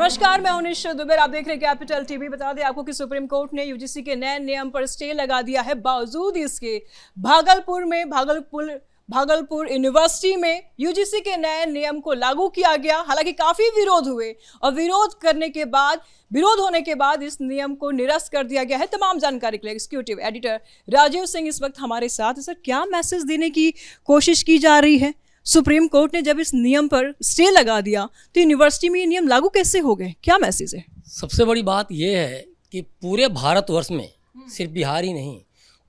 नमस्कार, मैं हूं निशा दुबे। आप देख रहे हैं कैपिटल टीवी। बता दें आपको कि सुप्रीम कोर्ट ने यूजीसी के नए नियम पर स्टे लगा दिया है। बावजूद इसके भागलपुर यूनिवर्सिटी में यूजीसी के नए नियम को लागू किया गया। हालांकि काफी विरोध हुए और विरोध होने के बाद इस नियम को निरस्त कर दिया गया है। तमाम जानकारी के लिए एग्जीक्यूटिव एडिटर राजीव सिंह इस वक्त हमारे साथ है। सर, क्या मैसेज देने की कोशिश की जा रही है? सुप्रीम कोर्ट ने जब इस नियम पर स्टे लगा दिया तो यूनिवर्सिटी में ये नियम लागू कैसे हो गए? क्या मैसेज है? सबसे बड़ी बात यह है कि पूरे भारतवर्ष में, सिर्फ बिहार ही नहीं,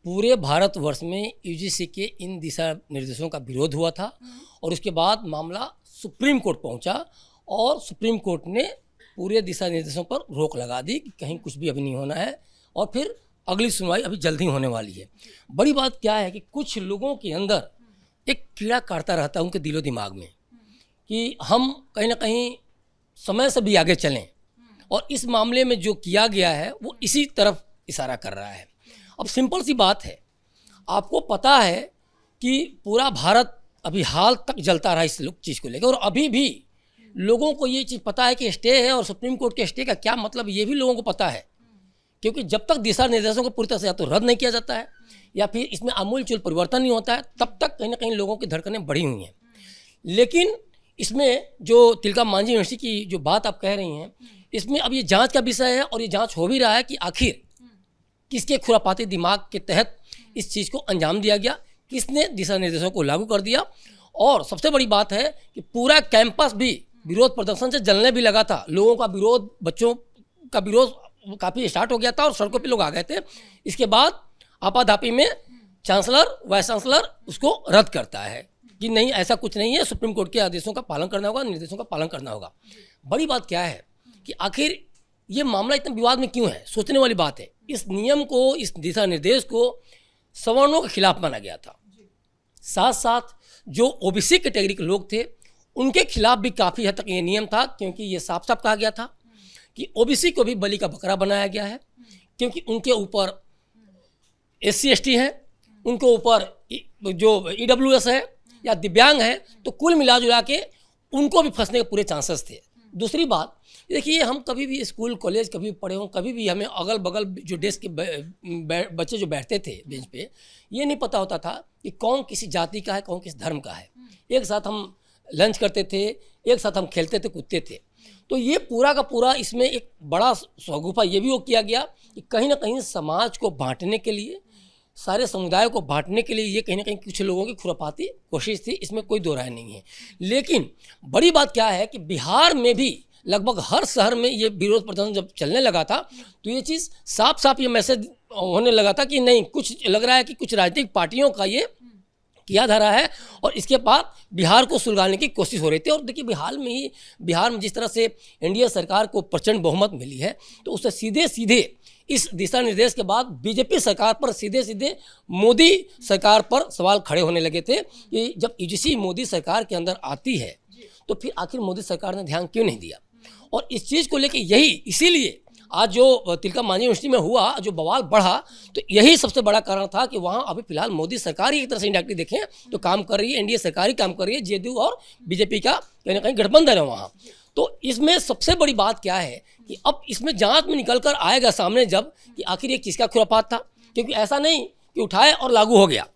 पूरे भारतवर्ष में यूजीसी के इन दिशा निर्देशों का विरोध हुआ था और उसके बाद मामला सुप्रीम कोर्ट पहुंचा और सुप्रीम कोर्ट ने पूरे दिशा निर्देशों पर रोक लगा दी कि कहीं कुछ भी अभी नहीं होना है और फिर अगली सुनवाई अभी जल्द ही होने वाली है। बड़ी बात क्या है कि कुछ लोगों के अंदर एक कीड़ा काटता रहता है उनके दिलो दिमाग में कि हम कहीं ना कहीं समय से भी आगे चलें, और इस मामले में जो किया गया है वो इसी तरफ इशारा कर रहा है। अब सिंपल सी बात है, आपको पता है कि पूरा भारत अभी हाल तक जलता रहा इस चीज़ को लेकर, और अभी भी लोगों को ये चीज़ पता है कि स्टे है और सुप्रीम कोर्ट के स्टे का क्या मतलब ये भी लोगों को पता है, क्योंकि जब तक दिशा निर्देशों को पूरी तरह से या तो रद्द नहीं किया जाता है या फिर इसमें आमूलचूल परिवर्तन नहीं होता है, तब तक कहीं ना कहीं लोगों की धड़कनें बढ़ी हुई हैं। लेकिन इसमें जो तिलका मांझी यूनिवर्सिटी की जो बात आप कह रही हैं, इसमें अब ये जांच का विषय है और ये जांच हो भी रहा है कि आखिर किसके खुरापाती दिमाग के तहत इस चीज़ को अंजाम दिया गया, किसने दिशा निर्देशों को लागू कर दिया। और सबसे बड़ी बात है कि पूरा कैंपस भी विरोध प्रदर्शन से जलने भी लगा था। लोगों का विरोध, बच्चों का विरोध काफ़ी स्टार्ट हो गया था और सड़कों पे लोग आ गए थे। इसके बाद आपाधापी में चांसलर, वाइस चांसलर उसको रद्द करता है कि नहीं, ऐसा कुछ नहीं है, सुप्रीम कोर्ट के आदेशों का पालन करना होगा, निर्देशों का पालन करना होगा। बड़ी बात क्या है कि आखिर ये मामला इतना विवाद में क्यों है? सोचने वाली बात है। इस नियम को, इस दिशा निर्देश को सवर्णों के खिलाफ माना गया था, साथ साथ जो ओबीसी कैटेगरी के लोग थे उनके खिलाफ भी काफ़ी हद तक ये नियम था, क्योंकि ये साफ साफ कहा गया था कि ओबीसी को भी बलि का बकरा बनाया गया है, क्योंकि उनके ऊपर SC ST हैं, उनके ऊपर जो EWS है या दिव्यांग है, तो कुल मिला जुला के उनको भी फंसने के पूरे चांसेस थे। दूसरी बात देखिए, हम कभी भी स्कूल कॉलेज कभी भी पढ़े हों, कभी भी हमें अगल बगल जो डेस्क के बच्चे जो बैठते थे बेंच पे, ये नहीं पता होता था कि कौन किसी जाति का है, कौन किस धर्म का है। एक साथ हम लंच करते थे, एक साथ हम खेलते थे, कूदते थे। तो ये पूरा का पूरा इसमें एक बड़ा शगुफा ये भी वो किया गया कि कहीं ना कहीं समाज को बांटने के लिए, सारे समुदाय को बांटने के लिए ये कहीं ना कहीं कुछ लोगों की खुरापाती कोशिश थी, इसमें कोई दो राय नहीं है। लेकिन बड़ी बात क्या है कि बिहार में भी लगभग हर शहर में ये विरोध प्रदर्शन जब चलने लगा था तो ये चीज़ साफ साफ ये मैसेज होने लगा था कि नहीं, कुछ लग रहा है कि कुछ राजनीतिक पार्टियों का ये किया जा रहा है और इसके बाद बिहार को सुलगाने की कोशिश हो रही थी। और देखिए, बिहार में जिस तरह से एनडीए सरकार को प्रचंड बहुमत मिली है, तो उससे सीधे सीधे इस दिशा निर्देश के बाद बीजेपी सरकार पर सीधे सीधे मोदी सरकार पर सवाल खड़े होने लगे थे कि जब यूजीसी मोदी सरकार के अंदर आती है तो फिर आखिर मोदी सरकार ने ध्यान क्यों नहीं दिया। और इस चीज़ को लेकर इसीलिए आज जो तिलका मांझी यूनिवर्सिटी में हुआ, जो बवाल बढ़ा, तो यही सबसे बड़ा कारण था कि वहाँ अभी फिलहाल मोदी सरकार ही एक तरह से इंडायरेक्टली देखें तो काम कर रही है, एनडीए सरकार ही काम कर रही है, जेडीयू और बीजेपी का कहीं ना कहीं गठबंधन है वहाँ। तो इसमें सबसे बड़ी बात क्या है कि अब इसमें जांच में निकल कर आएगा सामने जब कि आखिर एक चीज़ का खुरापात था, क्योंकि ऐसा नहीं कि उठाए और लागू हो गया,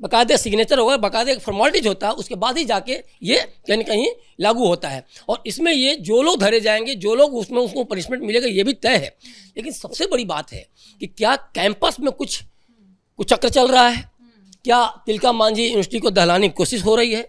बाकायदे सिग्नेचर होगा, बाकायदे एक फॉर्मेलिटीज होता है, उसके बाद ही जाके ये कहीं ना कहीं लागू होता है। और इसमें ये जो लोग धरे जाएंगे, जो लोग उसमें उसको पनिशमेंट मिलेगा, ये भी तय है। लेकिन सबसे बड़ी बात है कि क्या कैंपस में कुछ चक्र चल रहा है? क्या तिलका मांझी यूनिवर्सिटी को दहलाने की कोशिश हो रही है?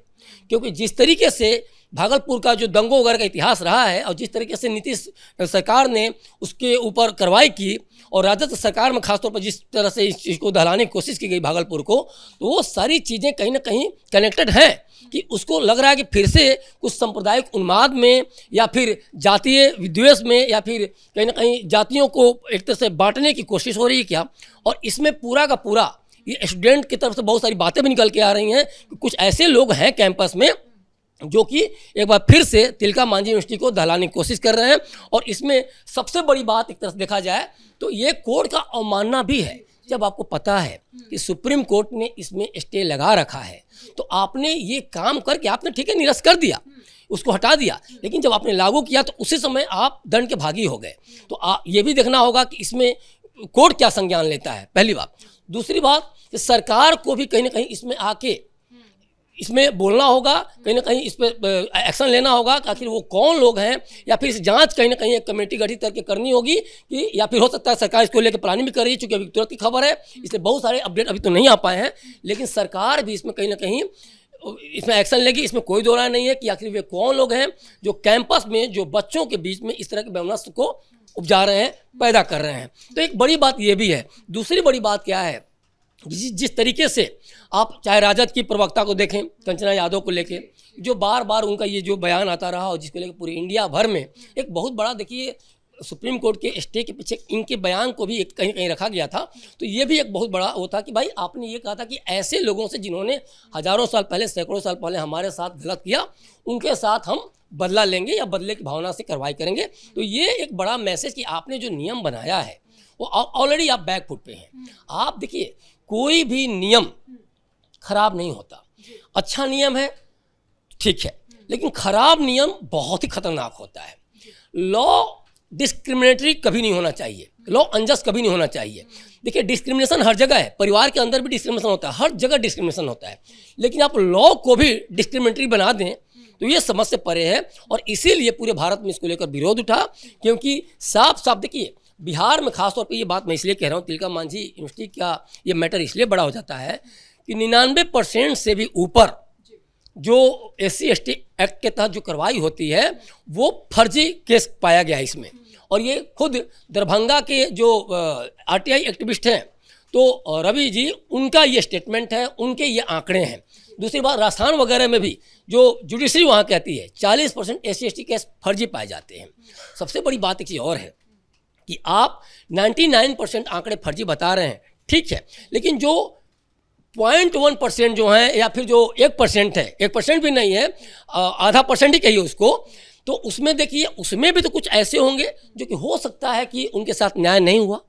क्योंकि जिस तरीके से भागलपुर का जो दंगों वगैरह का इतिहास रहा है और जिस तरीके से नीतीश सरकार ने उसके ऊपर कार्रवाई की और राजद सरकार में खासतौर पर जिस तरह से इस चीज़ को दहलाने की कोशिश की गई भागलपुर को, तो वो सारी चीज़ें कहीं ना कहीं कनेक्टेड हैं कि उसको लग रहा है कि फिर से कुछ सांप्रदायिक उन्माद में या फिर जातीय विद्वेष में या फिर कहीं ना कहीं जातियों को एक तरह से बांटने की कोशिश हो रही है क्या। और इसमें पूरा का पूरा ये स्टूडेंट की तरफ से बहुत सारी बातें भी निकल के आ रही हैं कि कुछ ऐसे लोग हैं कैंपस में जो कि एक बार फिर से तिलका मांझी यूनिवर्सिटी को दहलाने की कोशिश कर रहे हैं। और इसमें सबसे बड़ी बात एक तरह से देखा जाए तो ये कोर्ट का अवमानना भी है। जब आपको पता है कि सुप्रीम कोर्ट ने इसमें स्टे लगा रखा है, तो आपने ये काम करके आपने ठीक है निरस्त कर दिया, उसको हटा दिया, लेकिन जब आपने लागू किया तो उसी समय आप दंड के भागी हो गए। तो ये भी देखना होगा कि इसमें कोर्ट क्या संज्ञान लेता है, पहली बात। दूसरी बात कि सरकार को भी कहीं ना कहीं इसमें आके इसमें बोलना होगा, कहीं ना कहीं इस पर एक्शन लेना होगा कि आखिर वो कौन लोग हैं, या फिर इस जांच कहीं ना कहीं एक कमेटी गठित करके करनी होगी कि, या फिर हो सकता है सरकार इसको लेकर प्लानिंग भी कर रही है, चूँकि अभी तुरंत की खबर है इसलिए बहुत सारे अपडेट अभी तो नहीं आ पाए हैं, लेकिन सरकार भी इसमें कहीं ना कहीं इसमें एक्शन लेगी। इसमें कोई दो राय नहीं है कि आखिर वे कौन लोग हैं जो कैंपस में जो बच्चों के बीच में इस तरह के वैमनस्य को उपजा रहे हैं, पैदा कर रहे हैं। तो एक बड़ी बात ये भी है। दूसरी बड़ी बात क्या है, जिस तरीके से आप चाहे राजद की प्रवक्ता को देखें, कंचना यादव को लेके जो बार बार उनका ये जो बयान आता रहा और जिसको लेकर पूरे इंडिया भर में एक बहुत बड़ा, देखिए सुप्रीम कोर्ट के स्टे के पीछे इनके बयान को भी कहीं कहीं रखा गया था। तो ये भी एक बहुत बड़ा वो था कि भाई आपने ये कहा था कि ऐसे लोगों से जिन्होंने हज़ारों साल पहले, सैकड़ों साल पहले हमारे साथ गलत किया, उनके साथ हम बदला लेंगे या बदले की भावना से कार्रवाई करेंगे। तो ये एक बड़ा मैसेज कि आपने जो नियम बनाया है वो ऑलरेडी आप बैक फुट पे हैं। आप देखिए कोई भी नियम खराब नहीं होता, अच्छा नियम है ठीक है, लेकिन खराब नियम बहुत ही खतरनाक होता है। लॉ डिस्क्रिमिनेटरी कभी नहीं होना चाहिए, लॉ अनजस्ट कभी नहीं होना चाहिए। देखिए डिस्क्रिमिनेशन हर जगह है, परिवार के अंदर भी डिस्क्रिमिनेशन होता है, हर जगह डिस्क्रिमिनेशन होता है, लेकिन आप लॉ को भी डिस्क्रिमिनेटरी बना दें तो ये समझ से परे है। और इसीलिए पूरे भारत में इसको लेकर विरोध उठा, क्योंकि साफ साफ देखिए बिहार में खासतौर पे ये बात मैं इसलिए कह रहा हूँ, तिलका मांझी यूनिवर्सिटी का ये मैटर इसलिए बड़ा हो जाता है कि 99% से भी ऊपर जो SC/ST एक्ट के तहत जो कार्रवाई होती है वो फर्जी केस पाया गया है इसमें। और ये खुद दरभंगा के जो RTI एक्टिविस्ट हैं तो रवि जी, उनका ये स्टेटमेंट है, उनके ये आंकड़े हैं। दूसरी बात राजस्थान वगैरह में भी जो जुडिशरी वहाँ कहती है 40% SC/ST केस फर्जी पाए जाते हैं। सबसे बड़ी बात एक चीज़ और है कि आप 99% आंकड़े फर्जी बता रहे हैं, ठीक है, लेकिन जो 0.1% जो है या फिर जो 1% है, 1% भी नहीं है, आधा % ही कहिए उसको, तो उसमें देखिए उसमें भी तो कुछ ऐसे होंगे जो कि हो सकता है कि उनके साथ न्याय नहीं हुआ,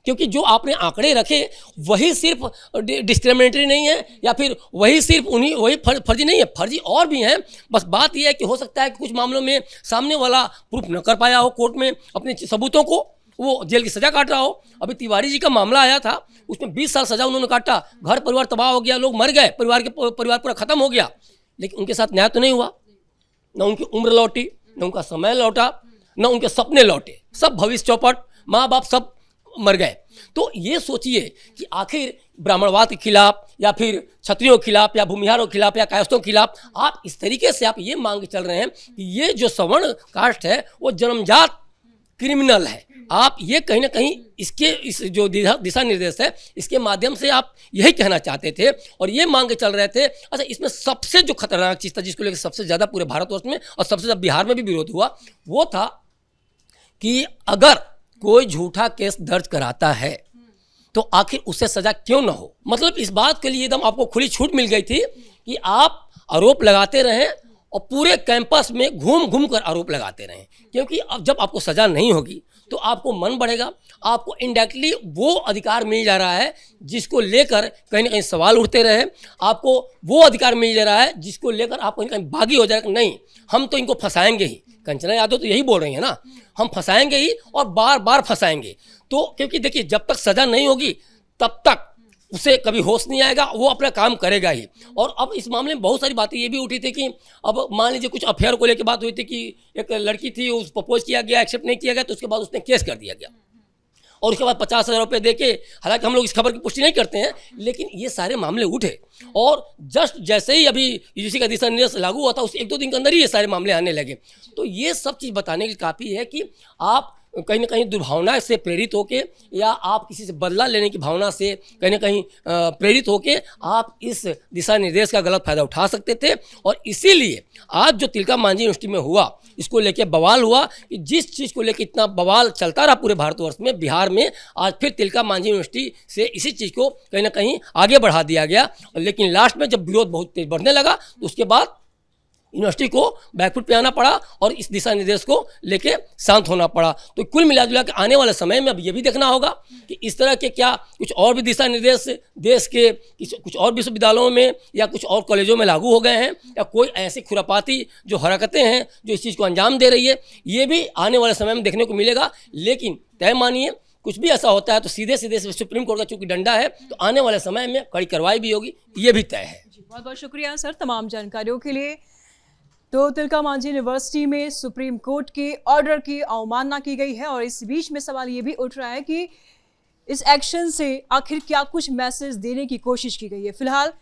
क्योंकि जो आपने आंकड़े रखे वही सिर्फ डिस्क्रिमिनेटरी नहीं है या फिर वही सिर्फ वही फर्जी नहीं है, फर्जी और भी हैं। बस बात यह है कि हो सकता है कि कुछ मामलों में सामने वाला प्रूफ न कर पाया हो कोर्ट में अपने सबूतों को, वो जेल की सज़ा काट रहा हो। अभी तिवारी जी का मामला आया था, उसमें 20 साल सज़ा उन्होंने काटा, घर परिवार तबाह हो गया, लोग मर गए, परिवार पूरा ख़त्म हो गया, लेकिन उनके साथ न्याय तो नहीं हुआ। न उनकी उम्र लौटी, न उनका समय लौटा, न उनके सपने लौटे, सब भविष्य चौपट, माँ बाप सब मर गए। तो ये सोचिए कि आखिर ब्राह्मणवाद के खिलाफ या फिर क्षत्रियों के खिलाफ या भूमिहारों के खिलाफ या कायस्थों के खिलाफ आप इस तरीके से आप ये मांग चल रहे हैं कि ये जो सवर्ण कास्ट है वो जन्मजात क्रिमिनल है। आप ये कहीं ना कहीं इस जो दिशा निर्देश है इसके माध्यम से आप यही कहना चाहते थे और ये मांग के चल रहे थे। अच्छा, इसमें सबसे जो खतरनाक चीज़ था जिसको लेकर सबसे ज़्यादा पूरे भारतवर्ष में और सबसे ज़्यादा बिहार में भी विरोध हुआ, वो था कि अगर कोई झूठा केस दर्ज कराता है तो आखिर उससे सजा क्यों ना हो। मतलब इस बात के लिए एकदम आपको खुली छूट मिल गई थी कि आप आरोप लगाते रहें और पूरे कैंपस में घूम घूम कर आरोप लगाते रहें, क्योंकि अब जब आपको सज़ा नहीं होगी तो आपको मन बढ़ेगा, आपको इनडायरेक्टली वो अधिकार मिल जा रहा है जिसको लेकर कहीं ना कहीं सवाल उठते रहे, आपको वो अधिकार मिल जा रहा है जिसको लेकर आप कहीं कहीं बागी हो जाएगा, नहीं हम तो इनको फंसाएंगे ही। कंचना यादव तो यही बोल रही है ना, हम फंसाएंगे ही और बार बार फंसाएंगे। तो क्योंकि देखिए जब तक सज़ा नहीं होगी तब तक उसे कभी होश नहीं आएगा, वो अपना काम करेगा ही। और अब इस मामले में बहुत सारी बातें ये भी उठी थी कि अब मान लीजिए कुछ अफेयर को लेकर बात हुई थी कि एक लड़की थी, उस प्रपोज किया गया, एक्सेप्ट नहीं किया गया, तो उसके बाद उसने केस कर दिया गया और उसके बाद 50,000 रुपये दे के, हालांकि हम लोग इस खबर की पुष्टि नहीं करते हैं, लेकिन ये सारे मामले उठे और जस्ट जैसे ही अभी यूजीसी का दिशा निर्देश लागू हुआ था उस 1-2 दिन के अंदर ही ये सारे मामले आने लगे। तो ये सब चीज़ बताने की काफ़ी है कि आप कहीं ना कहीं दुर्भावना से प्रेरित होके या आप किसी से बदला लेने की भावना से कहीं ना कहीं प्रेरित होके आप इस दिशा निर्देश का गलत फायदा उठा सकते थे। और इसीलिए आज जो तिलका मांझी यूनिवर्सिटी में हुआ, इसको लेके बवाल हुआ कि जिस चीज़ को लेके इतना बवाल चलता रहा पूरे भारतवर्ष में, बिहार में आज फिर तिलका मांझी यूनिवर्सिटी से इसी चीज़ को कहीं ना कहीं आगे बढ़ा दिया गया। लेकिन लास्ट में जब विरोध बहुत तेज बढ़ने लगा तो उसके बाद यूनिवर्सिटी को बैकफुट पे आना पड़ा और इस दिशा निर्देश को लेके शांत होना पड़ा। तो कुल मिला जुला के आने वाले समय में अब ये भी देखना होगा कि इस तरह के क्या कुछ और भी दिशा निर्देश देश के कुछ और विश्वविद्यालयों में या कुछ और कॉलेजों में लागू हो गए हैं, या कोई ऐसी खुरापाती जो हरकतें हैं जो इस चीज़ को अंजाम दे रही है, ये भी आने वाले समय में देखने को मिलेगा। लेकिन तय मानिए कुछ भी ऐसा होता है तो सीधे सीधे सुप्रीम कोर्ट का चूंकि डंडा है, तो आने वाले समय में कड़ी कार्रवाई भी होगी, ये भी तय है। बहुत बहुत शुक्रिया सर तमाम जानकारियों के लिए। तो तिलका मांझी यूनिवर्सिटी में सुप्रीम कोर्ट के ऑर्डर की अवमानना की गई है और इस बीच में सवाल ये भी उठ रहा है कि इस एक्शन से आखिर क्या कुछ मैसेज देने की कोशिश की गई है। फिलहाल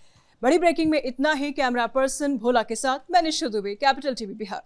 बड़ी ब्रेकिंग में इतना ही। कैमरा पर्सन भोला के साथ मैं निशा दुबे, कैपिटल टीवी बिहार।